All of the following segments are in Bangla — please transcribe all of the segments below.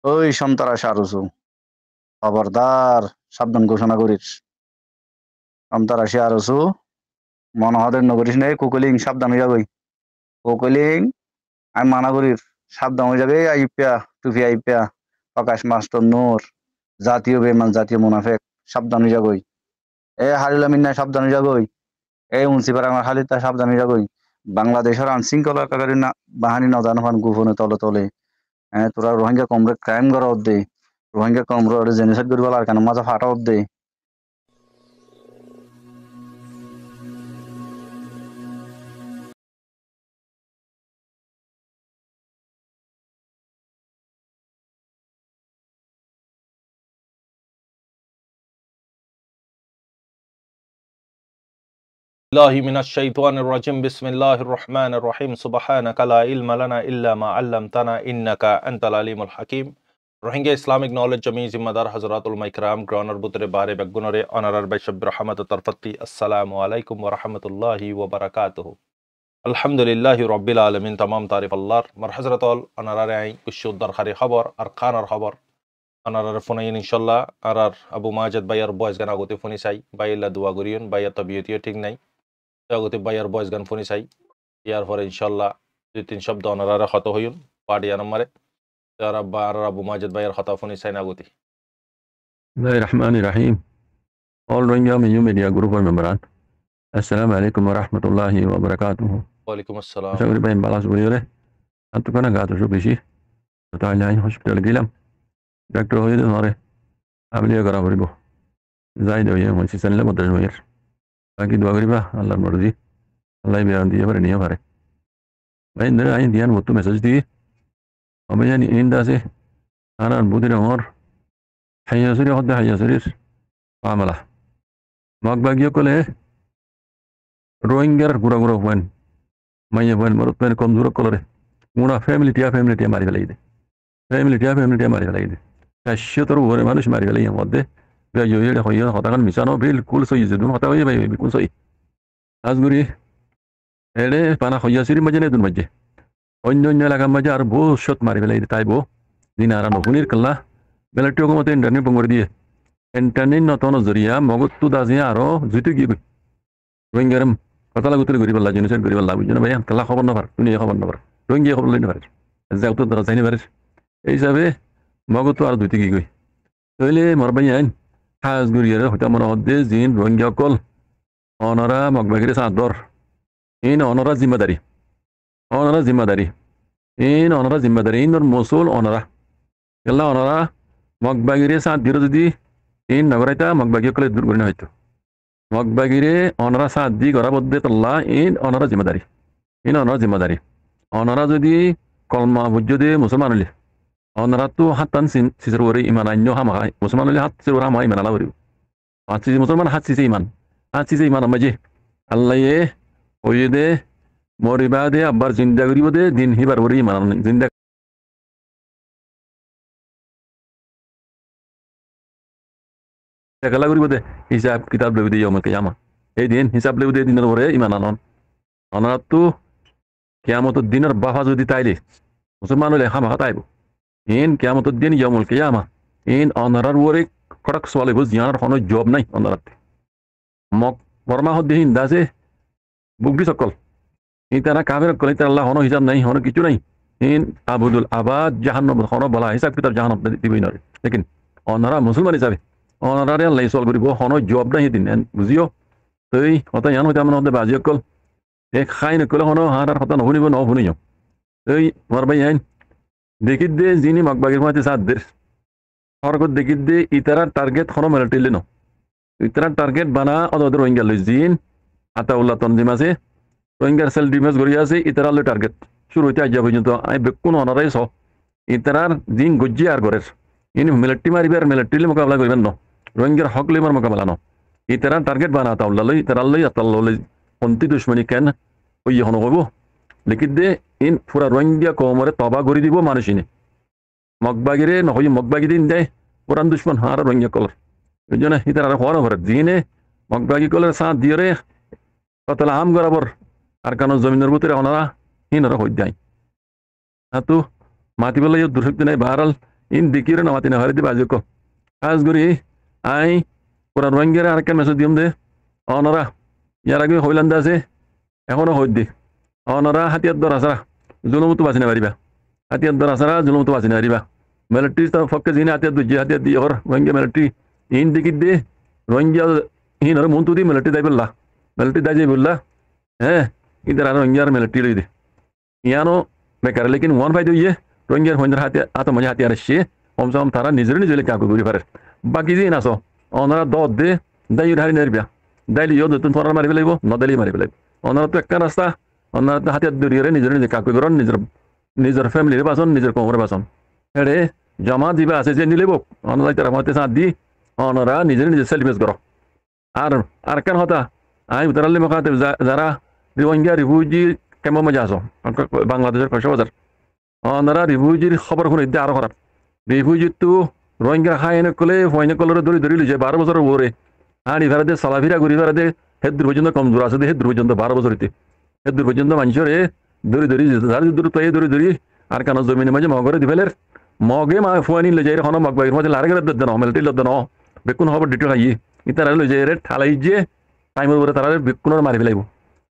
ওই সন্ত্রাস আরুসু, খবরদার, সাবধান ঘোষণা করিস। সন্ত্রাসী আরুসু, মনোহরের নগরীস নেই কুকুলিং, সাবধান হয়ে যাবই। কুকুলিং, আমি মানা করির, সাবধান হয়ে যাবে। আইপিয়া টুপি আইপিয়া, প্রকাশ মাস্টার নূর, জাতীয় বেমান, জাতীয় মুনাফেক, সাবধান হয়ে যাবই। এ হারুল আমিন নাই, সাবধান হয়ে যাবই। এই মুন্সিপার আমার হালিতা, সাবধান হয়ে যাবই। বাংলাদেশের আইন শৃঙ্খলাকারী বাহিনী নদান হন গোপনে তলে তলে। হ্যাঁ, তোরা রোহিঙ্গা কমরে ক্রাইম করা দে, রোহিঙ্গা কমরে জেনোসাইড করিব আর কেন মাজা ফাটা দে। الله من الشيطان الرجيم بسم الله الرحمن الرحيم سبحانك لا علم لنا إلا ما علمتنا إنك أنت العليم الحكيم রোহিঙ্গা ইসলামিক নলেজ জমি জিম্মাদার হজরাতুল মাইকরাম গ্রহণের বুতরে বারে বেগুনরে অনারার বাইশব্য রহমত তরফতি আসসালামু আলাইকুম ওয়া রাহমাতুল্লাহি ওয়া বারাকাতুহু আলহামদুলিল্লাহি রাব্বিল আলামিন तमाम तारीफ अल्लाह मर हजरतल অনারারে আই কুশুদ্দার খারি খবর আর খানার খবর অনারার ফোনে ইনশাআল্লাহ আর আবু মাজিদ ভাইয়ার বয়স গানা গতি ফোনি চাই বাইলা দোয়া করিয়ন বাইয়া তবিয়তিও ঠিক নাই জগতে বাইয়ার বয়স গান ফোনি চাই ইয়ার পরে ইনশাল্লাহ 2-3 শব্দ অনারারে ক্ষত হইন পাডিয়া নম্বরে আর আব্বা আর আবু মাজিদ ভাইয়ার ক্ষত ফোনি চাই না গতি Bismillahirrahmanirrahim. All Rohingya New Media Group memberan. Assalamu alaikum warahmatullahi wabarakatuh. ওয়ালাইকুম আসসালাম Saya beri bayan balas beliau deh. Antu kan agak terus bisi. Pertanyaan hospital gilam. Dokter hoy itu mare. Ambil kara beribu. Zaid hoy masih senle motor hoyer. Lagi dua beriba Allah merzi. Allah biar dia beri niya bare. Bayan dari ayin dian mutu message di. Amanya ni inda sih. Anan budir amor. Hayya suri hodda hayya suris. Amalah. Magbagyo kole. Rohingya gura wan. Maya wan marut wan komzur kolore. Muna family tia mari galide. Family tia mari galide. Kasih terus orang manusia mari galide yang mode. Biar joyo dah koyo katakan misalnya bilkul soi zedun kata koyo bayi bilkul soi. Asguri. Ele panah koyo siri maja nedun maja. Onyo laga maja arbo shot mari galide taibo. Dinaran opunir kalla. Belatio ko mate internet pengor dia. Internet notono zuriya mogut tu dasnya aro zitu gibi. Rohingya kata lagu tu guribal la jenusen guribal la bujana bayan kala khabar na par dunia khabar na par Rohingya khabar lain par zau tu darasai ni par ei sabe mago tu ar duti gi goi tole mor bayan has guriyere hota mona odde zin Rohingya kol onara magbagire sador in onara zimmadari in onara zimmadari in nor mosul onara yalla onara magbagire sad dirodi in nagaraita magbagire kole dur gorina hoyto Magbagire onara saat di gora bodde talla in onara zimmadaari. Onara jadi kolma wujud musulman oleh. Onara tu hatan sisirwari iman anyo hama musulman oleh hat sisirwara hama iman ala wari. Hat sisi musulman hat sisi iman amaje. Allah ye oyede moribade abbar zinda guri bode din hibar wari iman zinda. Kala guri bode hisab kitab lebih dia yaumul qiyamah. Din hisab lebih dia dinar wari iman anon. Onara tu কিয়ামতের দিনের বাফা যদি তাইলে মুসলমান হলে হামা তাইব ইন কিয়ামতের দিন ইয়ামুল কিয়ামা ইন অনারার ওরে কড়ক সওয়ালে বুঝ জানার কোনো জব নাই অনারাতে মক বর্মা হদ্দি হিন্দাসে বুগবি সকল ইতারা কাবের কল ইতারা আল্লাহ হনো হিসাব নাই হনো কিছু নাই ইন আবুদুল আবাদ জাহান্নাম হনো বলা হিসাব কিতাব জাহান্নাম দিবই নরে লেকিন অনারা মুসলমান হিসাবে অনারারে আল্লাহ সল করিব হনো জব নাই দিন বুঝিও তই কথা ইয়ান হইতা মন হদ্দে বাজি সকল এক খাইন কলে হনো হারার কথা নহুনিব ন হুনিও এই মারবাইন দেখিদে যিনি মগবাগির মাঝে সাদদের হরকত দেখিদে ইতারার টার্গেট হনো মেলটিলে ন ইতারার টার্গেট বানা অদর রোহিঙ্গা লই জিন আতাউল্লাহ তনজিম আছে রোহিঙ্গার সেল ডিফেন্স করি আছে ইতারার লই টার্গেট শুরু হইতে আজ পর্যন্ত আই বেকুন অনারাই স ইতারার জিন গজ্জি আর করের ইনি মিলিটারি মারিবার মিলিটারি মোকাবেলা করিবেন ন রোহিঙ্গার হক লইবার মোকাবেলা ন ইতারার টার্গেট বানা আতাউল্লাহ লই ইতারার লই আতাউল্লাহ লই অন্তি দুশ্মনী কেন ওই হন কব লিখিত দে ইন পুরা রোহিঙ্গা কমরে তবা করে দিব মানুষিনে মগবাগিরে নহই মগবাগি দিন দেয় পুরান দুশ্মন হার রোহিঙ্গা কলর ওই জন্য ইতার আর হওয়ার ভরে জিনে মগবাগি কলের সাথ দিয়ে রে কতলা আম গরাবর আর কানো জমিনের ভিতরে ওনারা হিনরা হই যায় হাতু মাতি বলে দুর্শক্তি নাই বাহারাল ইন দিকিরে নামাতি না হরে দি বাজুক কাজ করি আই পুরা রোহিঙ্গার আর কেন মেসেজ দিম দে অনরা ইয়ার আগে হইলান্দা আছে এখনো হই দি অনরা হাতিয়ার দর আসারা জুলুমতো বাঁচি না পারিবা হাতিয়ার দর আসারা জুলুমতো বাঁচি না পারিবা মিলিটারি তার ফক্কে জিনে হাতিয়ার দুজি হাতিয়ার দিয়ে ওর রোহিঙ্গা মিলিটারি ইন দিকি দে রোহিঙ্গা ইন আর মন তুদি মিলিটারি দাই বললা মিলিটারি দাই যাই বললা হ্যাঁ ইদার আর রোহিঙ্গার মিলিটারি লই দে ইয়ানো বেকার লেকিন ওয়ান ফাইদে ইয়ে রোহিঙ্গার হইন্দার হাতে আত মজা হাতিয়ার আসছে কমসে কম তারা নিজের নিজের কাকু করি পারে বাকি যে নাসো অনারা দত দে দাই হারি নারিবা দাইলি ইয়ে নতুন ফরার মারি পেলাইব নদালি মারি পেলাইব অনারা তো একটা রাস্তা অনারা তো হাতিয়ার দরিয়ে নিজের নিজে কাকু করন নিজের ফ্যামিলির বাসন নিজের কোমরে বাসন এড়ে জমা দিবা আছে যে নিলেব অনারা তারা মতে সাথ দি অনারা নিজের নিজে সেলফিস করো আর কেন হতা আমি উত্তরালি মখাতে যারা রোহিঙ্গা রিফিউজি কেমন মজা আসো বাংলাদেশের ৬০০,০০০ অনারা রিফিউজির খবর শুনে দিতে আরো খারাপ রিফিউজি তো রোহিঙ্গা খাই এনে কলে ফয়নে কলরে ধরি লিছে ১২ বছরের ওরে আর ইভারে চলাফিরা ঘুরি ফেরাতে হেদুর পর্যন্ত কমজোর আছে হেদুর পর্যন্ত ১২ বছরতে হেদুর পর্যন্ত মানুষরে ধরি যার দূর তো ধরি আর কেন জমিনের মাঝে মগরে দিবেলের মগে মা ফুয়ানি লই যাই হন মগ বাইর মাঝে লারে গরে দন মেলটি লদন বেকুন খবর ডিটেল হাই ইতারা লই যাই রে ঠালাই যে টাইমের উপরে তারা বেকুনর মারি ফেলাইব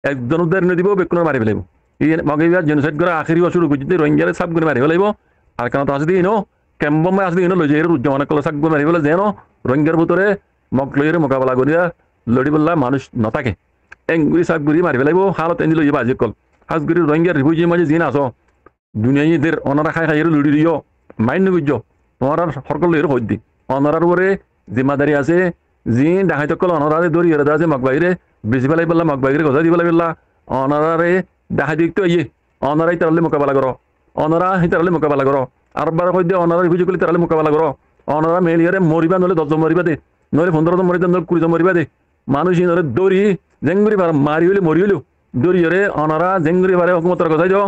একজন উদ্ধার দিব বেকুনর মারি ফেলাইব এই মগে জেনোসাইড করে আখেরি শুরু করতে রোহিঙ্গারে সব গুলো মারি ফেলাইব আর কেন তো আছে দিন কেম্বম আছে দিন লই যাই উজ্জমান কল সব গুলো মারি ফেলে যেন রোহিঙ্গার ভিতরে মগ লইরে মোকাবেলা করিয়া লড়ি বললা মানুষ নথাকে এঙ্গুরি সব গুরি মারি ফেলাইব হালত এনে লই বাজি কল হাজগুরি রোহিঙ্গার রিফিউজি মাঝে জিন আসো দুনিয়াদের অনারা খাই খাই লুড়ি দিও মাইন্ড বুঝ তোমার সকল লইরে হই দি অনারার উপরে জিম্মাদারি আছে জি ডাহাই তকল অনারারে দড়ি এরে আছে মগবাইরে বেশি ফেলাই বললা মগবাইরে গজা দি ফেলাই বললা অনারারে ডাহাই দিক তো ইয়ে অনারাই তারালে মোকাবেলা করো অনারা হি তারালে মোকাবেলা করো আরবার কই দিয়ে অনারা রিফিউজি কলি তারালে মোকাবেলা করো অনারা মেলিয়ারে মরিবা নলে ১০ জন মরিবা দে নলে ১৫ জন মরিবা নলে ২০ জন মরিবা দে মানুষ ইনরে দড়ি জেঙ্গুরি মারি হইলে মরি হইলো দড়িয়ে অনারা জেঙ্গুরি বারে হুকুমতের কথা যাও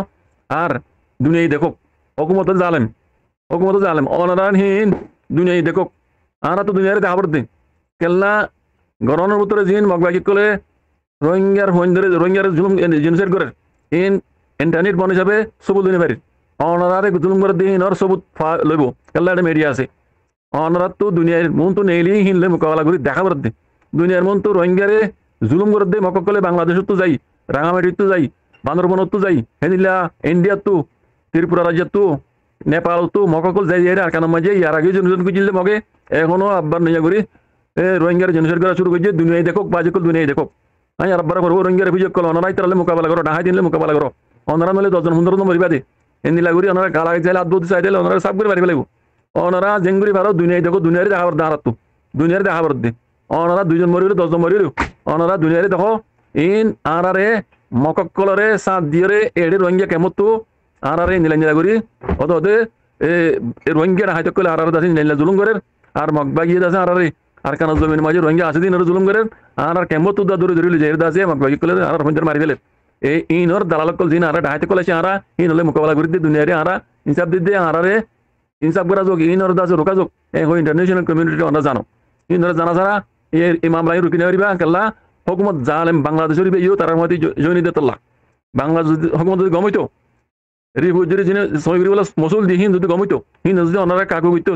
আর দুনিয়ায় দেখো হুকুমত জালেম অনারানহীন দুনিয়ায় দেখো আরা তো দুনিয়ারে দেখা পড়তে কেল্লা গরনের ভিতরে জিন মগবাগি কলে রোহিঙ্গার জুলুম জিনিসের করে ইন ইন্টারনেট বন হিসাবে সবুত দুনিয়া বাড়ি অনারারে জুলুম করে দিন আর সবুত লইব কেল্লা একটা মিডিয়া আছে অনারাত তো দুনিয়ার মন তো নেইলি হিনলে মোকাবেলা করি দেখা পড়তে দুনিয়ার মন তো রোহিঙ্গারে জুলুম করে দে মকক কলে বাংলাদেশত তো যাই রাঙামাটিত তো যাই বান্দরবনত তো যাই হেনিলা ইন্ডিয়াত তো ত্রিপুরা রাজ্যত তো নেপাল তো মককল যাই আর কেন মাঝে ইয়ার আগে জনজন খুঁজিলে মগে এখনো আব্বার নিয়া করি রোহিঙ্গার জনসের করা শুরু করছে দুনিয়ায় দেখো বাজেকল দুনিয়ায় দেখো হ্যাঁ আব্বার করবো রোহিঙ্গার অভিযোগ করলো অনারাই তাহলে মোকাবেলা করো ডাহাই দিলে মোকাবেলা করো অনারা নলে ১০ জন ১৫ জন মরিবা দে এনিলা করি ওনারা গালা চাইলে আদবুদ্ধি চাই দিলে ওনারা সব করে মারি ফেলাইব ওনারা জেঙ্গুরি ভারত দুনিয়ায় দেখো দুনিয়ারে দেখা পড়তে হারাত দুনিয়ারে দেখা পড়তে ওনারা ২ জন মরিল ১০ জন মরিল ওনারা দুনিয়ারে দেখো ইন আরারে মককলরে সাত দিয়ে এড়ে রোহিঙ্গা কেমতো আরারে নীলা করি অতদে রোহিঙ্গা হাইতে করলে আরার দাসি নীলা জুলুম করে আর মগবাগিয়ে দাসে আরারে আর কানা জমির মাঝে রোহিঙ্গা আছে দিন জুলুম করে আর কেমতো দূরে দূরে যে দাসে মগবাগি করলে আর রোহিঙ্গার মারি ফেলে এই ইনর দালালকল জিন আরা হাইতে করলে আরা ইন হলে মোকাবেলা করে দিয়ে দুনিয়ারে আরা ইনসাফ দিতে আরারে ইনসাফ করা যোগ ইনর দাসে রোকা যোগ এই ইন্টারন্যাশনাল কমিউনিটি আমরা জানো ইনরা জানা ছাড়া এই মামলায় রুকি নেওয়া কেল্লা হুকুমত জালেম বাংলাদেশের ইউ তার মধ্যে জয়নি দেতল্লা বাংলাদেশ হুকুমত যদি গমইতো রিফিউজি যিনি সহিগুরি বলে মসুল দিয়ে হিন যদি গমইতো হিন যদি ওনারা কাকু করতো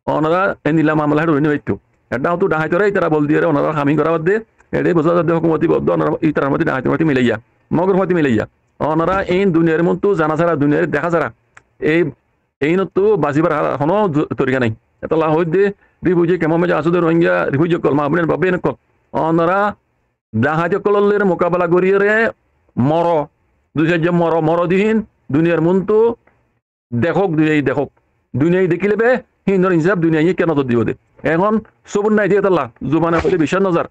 ওনারা নিলা মামলা হেঁটে রইনি হইতো এটা তো ডাহাইতরাই তারা বল দিয়ে ওনারা হামি করা বাদ দিয়ে এটাই বোঝা যাচ্ছে হুকুমতি বদ্ধ ওনারা এই তার মধ্যে ডাহাইতের মধ্যে মিলাইয়া মগর মধ্যে মিলাইয়া ওনারা এই দুনিয়ার মতো জানা ছাড়া দুনিয়ার দেখা ছাড়া এই নতো বাঁচিবার এখনো তরিকা নাই এটা হই দিয়ে রিফিউজি কেমন মজা আসুদের রোহিঙ্গা রিফিউজি কল মা আপনার বাবা এনে কল ওনারা ডাহাতে কলের মোকাবেলা করিয়ে মর ২০০ মর দিহীন দুনিয়ার মন তো দেখক দুনিয়ায় দেখিলে বে হিন্দর হিসাব দুনিয়ায় কেন তো দিব দে এখন সবুর নাই দিয়ে তাল্লা জুবানা হলে বিশ্বাস নজার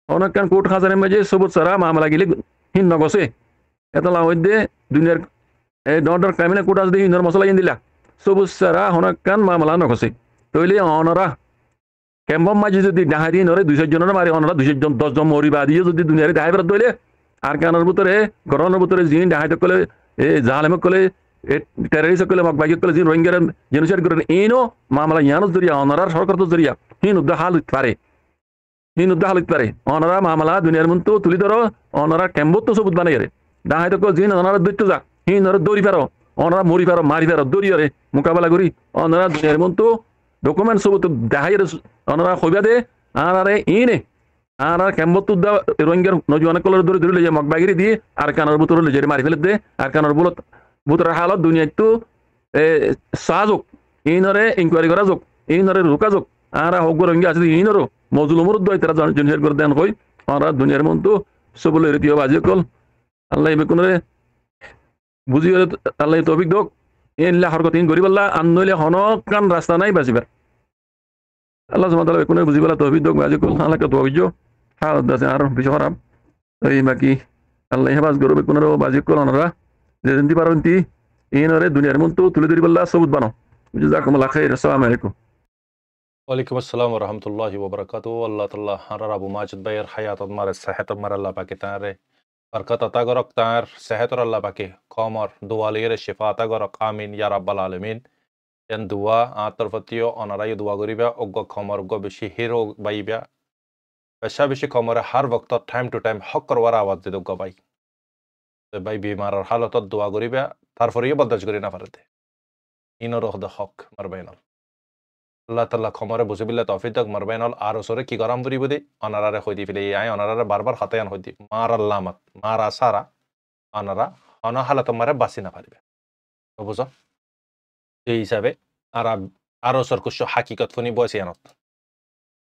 অনেক কান কোর্ট খাজানের মাঝে সবুত সারা মামলা গেলে হিন নগসে এতলা হইতে দুনিয়ার ডর ক্রাইমিনাল কোর্ট আছে হিন্দর মশলা ইন দিলা সবুত সারা অনেক কান মামলা নগসে তৈলে অনরা কেম্বম মাঝে যদি ডাহারি নরে ২০০ জনের মারে অনরা ২০০ জন ১০ জন মরিবা দিয়ে যদি দুনিয়ারে ডাহাই ফেরত দইলে আর কানের ভিতরে গরমের ভিতরে জিন ডাহাইতে কলে জালেমক কলে টেররিস্ট কলে মগবাগি কলে জিন রোহিঙ্গার জেনোসাইড করে ইনো মামলা ইয়ানো জরিয়া অনরার সরকার তো জরিয়া হিন উদ্দা হাল হইতে পারে অনরা মামলা দুনিয়ার মন তো তুলি ধরো অনরা কেম্বত তো সবুত বানাই রে ডাহাইতে কলে জিন অনরা দৈত্য যা হিন ওরা দৌড়ি পারো ওনারা মরি পারো মারি পারো দরিয়ারে মোকাবেলা করি ওনারা দুনিয়ার মতো ডকুমেন্ট সব তো দেখাই ওনারা কইবা দে আনারে ইনে আনার কেমবত রোহিঙ্গার নজওয়ান কলর ধরে ধরে যে মগবাগিরি দিয়ে আর কানার বুতর লেজেরে মারি ফেলে দে আর কানার বুলত বুতর হালত দুনিয়া তো সাজক ইনরে ইনকোয়ারি করা যোগ ইনরে রুকা যোগ আর হোক রোহিঙ্গা আছে ইনরো মজলুমর দয় তারা জনহের করে দেন কই ওনারা দুনিয়ার মতো সবলে রীতিও বাজে কল আল্লাহ বেকুনরে বুঝি আল্লাহ তৌফিক দোক ইনলা হরকত ইন গরিব আল্লাহ আনলে হনকান রাস্তা নাই বাঁচিবার আল্লাহ সুবহানাহু ওয়া তাআলা বেকুনরে বুঝি বলা তৌফিক দোক বাজে কল আল্লাহ কা তৌফিক হালত আছে আর বেশি খারাপ এই বাকি আল্লাহ হেফাজ করবে বেকুনরে বাজে কল ওনারা যে দিনটি পারন্তি ইনরে দুনিয়ার মতো তুলে ধরি আল্লাহ সবুত বানো জাযাকুমুল্লাহ খাইর আসসালামু আলাইকুম ওয়ালাইকুম আসসালাম ওয়া রাহমাতুল্লাহি ওয়া বারাকাতুহু আল্লাহ তাআলা হারার আবু মাজিদ ভাইয়ের হায়াত মার সেহত মার আল্লাহ পাকে তারে বরকত আতা করক তার সেহতর আল্লাহ পাকে কমর দুয়ালির শিফা আতা করক আমিন ইয়া রাব্বাল আলামিন এন দুয়া আতর ফতিও অনারাই দুয়া করিবা অজ্ঞ কমর অজ্ঞ বেশি হিরো বাইবা বেশি কমরে হার বক্ত টাইম টু টাইম হক করবার আওয়াজ দিত অজ্ঞ ভাই ভাই বিমার হালতত দোয়া করিবা তারপরে বদাজ করি না পারতে ইনর হক মারবাইনল আল্লাহ তাল্লাহ খমরে বুঝিবিল্লা তফিক মারবাইনল আর ওসরে কি গরম বুড়ি বুদি অনারারে হইদি ফেলে আয় অনারারে বারবার হাতায়ান হইদি মার আল্লামাত মার আসারা অনারা অন হালত মারে বাঁচি না পারিবে বুঝ এই হিসাবে আর ওসর কুশ হাকিকত ফোনি বয়সে আনত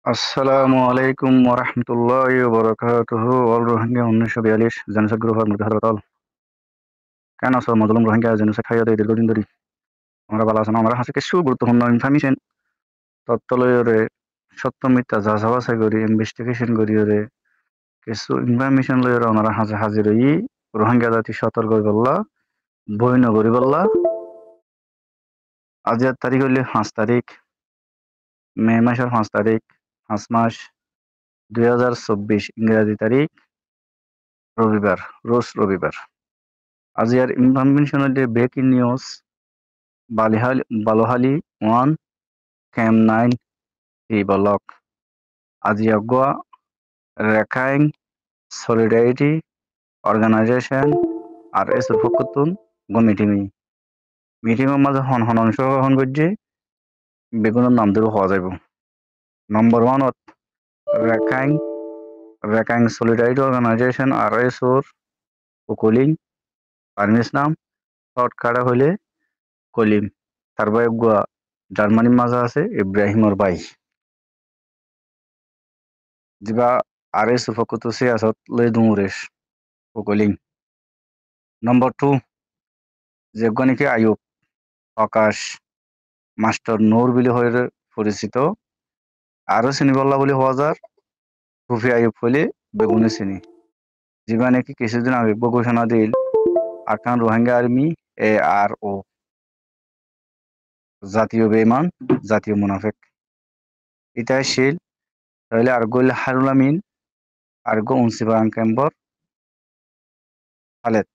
আসসালামু আলাইকুম ওয়া রাহমাতুল্লাহি ওয়া বারাকাতুহু অল রোহিঙ্গা 1942 জনসা গ্রুপের মধ্যে হারতাল কেন আছো মজলুম রোহিঙ্গা জনসা খাইয়া দেয় দীর্ঘদিন ধরে আমরা ভালো আছেন আমরা হাসে কিছু গুরুত্বপূর্ণ ইনফরমেশন তথ্য লইরে সত্য মিথ্যা যাচাই বাছাই করি ইনভেস্টিগেশন করি ওরে কিছু ইনফরমেশন লইরে ওনারা হাজে হাজির হই রোহিঙ্গা জাতি সতর্ক করলা বই নগরী বললা আজকের তারিখ হইলে 5 তারিখ মে মাসের 5 তারিখ 5 মাস 2024 ইংরেজি তারিখ রবিবার রোজ রবিবার আজ এর ইনফরমেশন হইলে ব্রেকিং নিউজ বালোহালি 1 ক্যাম্প 9 এই ব্লক আজি অগোয়া রেখাইং সলিডারিটি অর্গানাইজেশন আর এস ফকতুন গো মিটিংয়ের মাঝে হন অংশগ্রহণ করছে বেগুনের নাম ধরে হওয়া যাব নম্বর 1 রেখাইং সলিডারিটি অর্গানাইজেশন আর এস ওর কলিং পারমিস নাম শর্টকাটে হইলে কলিম তারপরে গোয়া জার্মানির মাঝে আছে ইব্রাহিমর ভাই যিবা আর এস ফকতু সিয়াসত লই দুমুরেশ কলিং নম্বর 2 যেগনিকে আয়ুব আকাশ মাস্টার নূর বিলি হয়ে পরিচিত আরো চিনিবল্লা বলে হওয়া যার সুফি আয়ুব হলে বেগুনে চিনি যিবা নাকি কিছুদিন আগে ঘোষণা দিল আরকান রোহিঙ্গা আর্মি ARO জাতীয় বেঈমান জাতীয় মুনাফিক এটা শিল তাহলে আরগো হারুল আমিন আরগো উনসিবাং কেম্বর খালেদ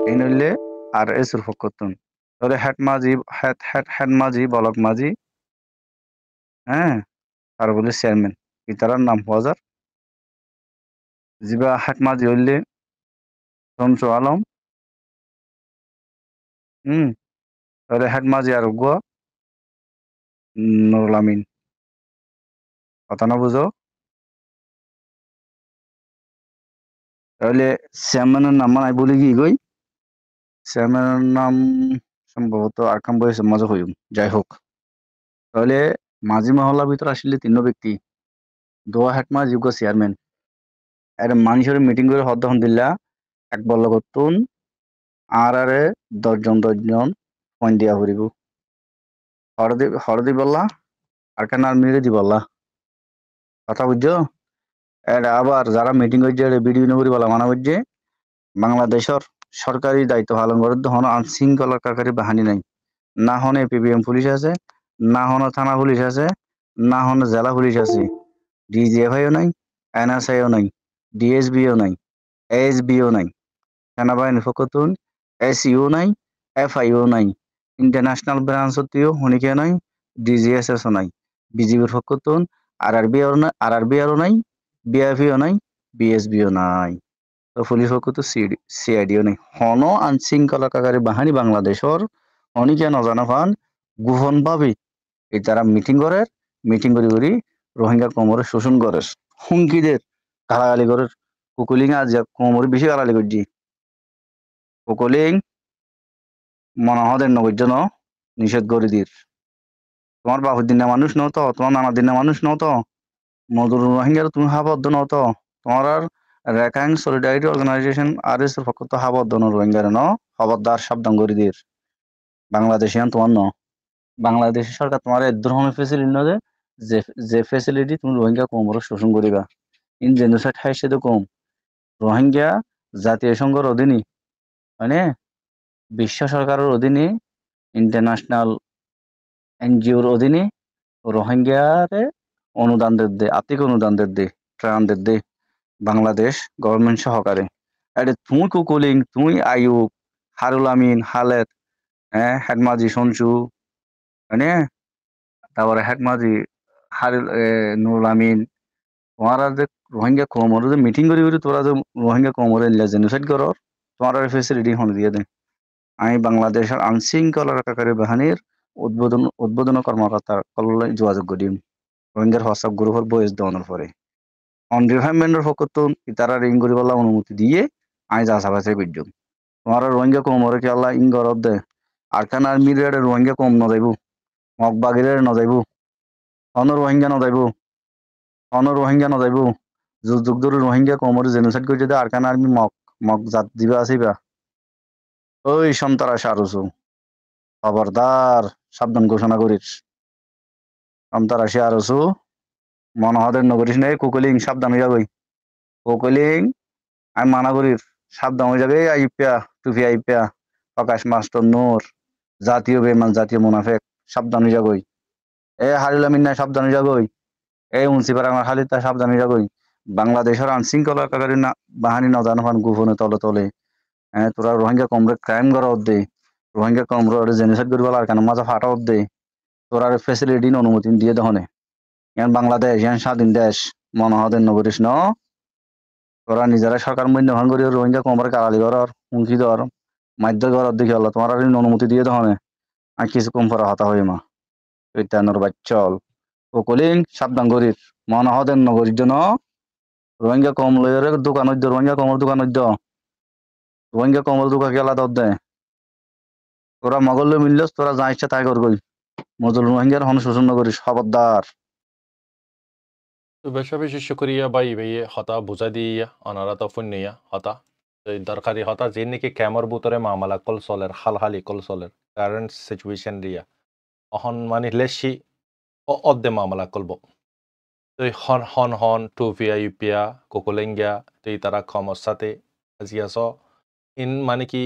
এই নইলে আর এস এর ফকতুন তাহলে হেড মাঝি বলক মাঝি হ্যাঁ আর বলে চেয়ারম্যান ইতারার নাম হাজার যিবা হেড মাঝি হইলে শমসু আলম তাহলে হেড মাঝি আর গোয়া নুরুল আমিন কথা না বুঝো তাহলে চেয়ারম্যানের নাম মানে বলি কি গই চেয়ারম্যানের নাম সম্ভবত আরকাম বয়স মাঝে হইম যাই হোক তাহলে মাঝি মহল্লার ভিতরে আসলে 3 ব্যক্তি দোয়া হেড মাঝি গো চেয়ারম্যান এর মানুষের মিটিং করে হদ্দহন দিলা এক বল্ল করতুন আর 10 জন পয়েন্ট দিয়া হরিব হরদি বললা আর কেন আর মিলে দি বললা কথা বুঝছো এটা আবার যারা মিটিং করছে ভিডিও নগরী বলা মানা বুঝছে বাংলাদেশের সরকারি দায়িত্ব পালন করে হন আইন শৃঙ্খলাকারী বাহিনী নাই না হন APBM পুলিশ আছে না হন থানা পুলিশ আছে না হন জেলা পুলিশ আছে DGFIও নাই NSIও নাই DSBও নাই ASBও নাই সেনাবাহিনী ফকতুন SEও নাই FIও নাই ইন্টারন্যাশনাল ব্রাঞ্চতিও হনিকে নাই DGSSও নাই বিজিবির ফকতুন RRBও নাই BIFও নাই BSBও নাই পুলিশ পক্ষ তো সিআইডিও নেই হন আইনশৃঙ্খলাকারী বাহিনী বাংলাদেশর অনেকে নজানা পান গোপন ভাবে এই তারা মিটিং করি রোহিঙ্গা কোমরে শোষণ করে হুমকিদের গালাগালি করে কুকুলিং আজ কোমরে বেশি গালাগালি করছি কুকুলিং মনাহদের নগর জন্য নিষেধ করে দির তোমার বাপুর দিনের মানুষ নও তো তোমার নানার দিনের মানুষ নও তো মধুর রোহিঙ্গার তুমি হাবদ্ধ নও তো তোমার আর রেখাং সলিডারিটি অর্গানাইজেশন আর এস এর পক্ষ তো হাবদ্ধ ন রোহিঙ্গার ন খবরদার সাবধান করে দির বাংলাদেশিয়ান তোমার ন বাংলাদেশ সরকার তোমার এক ধরনের ফেসিলিটি ন যে যে ফেসিলিটি তুমি রোহিঙ্গা কোমর শোষণ করিবা ইন জেনোসাইড হাইসে তো কম রোহিঙ্গা জাতীয় সংঘের অধীনে মানে বিশ্ব সরকারের অধীনে ইন্টারন্যাশনাল এনজিওর অধীনে রোহিঙ্গারে অনুদান দে আর্থিক অনুদান দে ত্রাণ দে বাংলাদেশ গভর্নমেন্ট সহকারে এটা তুই কুকুলিং তুই আয়ুব হারুল আমিন হালেদ হেডমাজি সঞ্চু মানে তারপরে হেডমাজি হারুল নুরুল আমিন তোমারা যে রোহিঙ্গা কমর যে মিটিং করি তোরা যে রোহিঙ্গা কমরে নিলে জেনোসাইড করর তোমার ফেসিলিটি হন দিয়ে দেয় আমি বাংলাদেশের আইনশৃঙ্খলাকারী বাহিনীর উদ্বোধন কর্মকর্তার কল্যাণে যোগাযোগ করি রোহিঙ্গার হোয়াটসঅ্যাপ গ্রুপের বয়স দেওয়ানোর পরে অন ডিপার্টমেন্টের পক্ষ তো তারা রিং করি বলা অনুমতি দিয়ে আমি যা সাবাসে করলাম তোমার রোহিঙ্গা কমরে কি আল্লাহ ইং গরব দে আরকান আর্মির রোহিঙ্গা কম ন যাইব মগবাগির ন যাইব অন রোহিঙ্গা ন যাইব যুগ ধরে রোহিঙ্গা কমরে জেনোসাইড করে যদি আরকান আর্মি মগ জাত দিবা আসিবা ওই সন্তারাস আরুসু খবরদার সাবধান ঘোষণা করিস সন্তারাসী আরুসু মনোহদের নগরীস নেই কুকুলিং সাবধান হইয়া গই কুকুলিং আমি মানা করির সাবধান হয়ে যাবে আইপিয়া টুপি আইপিয়া প্রকাশ মাস্টার নূর জাতীয় বেমান জাতীয় মুনাফেক সাবধান হইয়া গই হারিলা মিন্নায় সাবধান হইয়া গই মুন্সিপার আমার হালিতা সাবধান হইয়া গই বাংলাদেশের আইনশৃঙ্খলাকারী বাহিনী নজান হন গোপনে তলে তলে তোরা রোহিঙ্গা কমরে ক্রাইম করা দে রোহিঙ্গা কমরে জেনোসাইড করিব আর কেন মাজা ফাটা দে তোরা ফেসিলিটি অনুমতি দিয়ে দহনে ইয়ান বাংলাদেশ ইয়ান স্বাধীন দেশ মনোহদের নগরীস ন তোরা নিজেরা সরকার মূল্যবান করি রোহিঙ্গা কমরে কারালি করার হুমকি দেওয়ার মাধ্য করার দেখি আল্লাহ তোমার অনুমতি দিয়ে দহনে আর কিছু কম করা হতা হই মা চৈতানোর বাচ্চল কলিং সাবধান করির মনোহদের নগরীর জন্য রোহিঙ্গা কম লইরে দোকান রোহিঙ্গা কমর দোকান রোহিঙ্গা কমল দোকা গেলা দে তোরা মগল মিললস তোরা যা ইচ্ছা তাই করবি মজুল রোহিঙ্গার হন শোষণ করিস খবরদার তো বেশি বেশি শুক্রিয়া ভাই হতা বুঝা দিয়ে অনারা তো ফুন্নিয়া হতা দরকারি হতা যে নাকি ক্যামর বুতরে মামলা কল চলের হালহালি কল চলের কারেন্ট সিচুয়েশন দিয়া অহন মানে লেসি অদ্দে মামলা কলব তো হন টুপিয়া ইউপিয়া কোকোলেঙ্গিয়া তো তারা সমস্যাতে আজিয়াস ইন মানে কি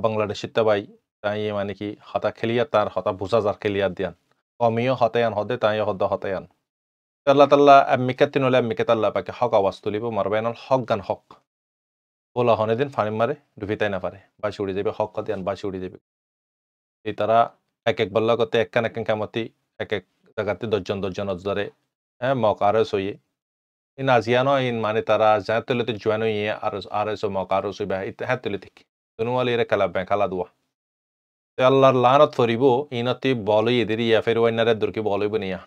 বাংলাদেশিত বাই তাই মানে কি হতা খেলিয়া তার হতা বুঝা যার খেলিয়া দিয়ান কমিও হতায়ান হদে তাই হদ হতায়ান আল্লাহ তাল্লাহ আমিকাতিন হলে আমিকাত আল্লাহ পাকে হক আওয়াজ তুলিব মারবাইন হক গান হক বলা হনে দিন ফানি মারে ডুবিতাই না পারে বাসি উড়ে যাবে হক দিয়ান বাসি উড়ে যাবে এই তারা এক এক বল্লা করতে এক কামতি এক এক জায়গাতে দশজন ধরে মক আর সইয়ে ইন আজিয়ানো ইন মানে তারা যা তুলে জয়েন হইয়ে আর মক আর সইবা হ্যাঁ তুলে ঠিক তুনুয়ালি এর খেলা দোয়া আল্লাহর লানত ফরিব ইনতি বলই এদের ইয়া ফের ওয়াইনারের দরকি বলইব নিয়া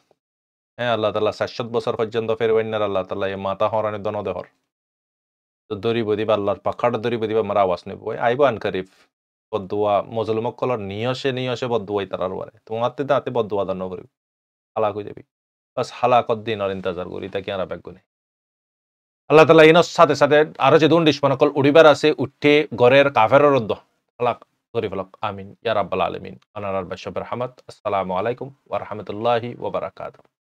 আল্লাহ তাল্লাহ ৬০ বছর পর্যন্ত ফের ওয়াইনার আল্লাহ তাল্লাহ মাথা হরানের দন দেহর তো দরিব দিবা আল্লাহর পাখাটা দরিব দিবা মারা আওয়াজ নেব আইব আনকারিফ বদুয়া মজলুমকলর নিয়সে বদুয়াই তারার বারে তোমার তাতে বদুয়া দান করিব হালাক হয়ে যাবি বাস হালাকত দিন আর ইন্তজার করি তাকে আর ব্যাগুনে আল্লাহ তাল্লাহ ইনর সাথে সাথে আরো যে দুন ডিসমানকল উড়িবার আছে উঠে গড়ের কাফের রদ্দ হালাক গরিফলক আমিন ইয়া রাব্বাল আলামিন আনার বাশাবের হামাদ আসসালামু আলাইকুম ওয়া রাহমাতুল্লাহি ওয়া বারাকাতুহু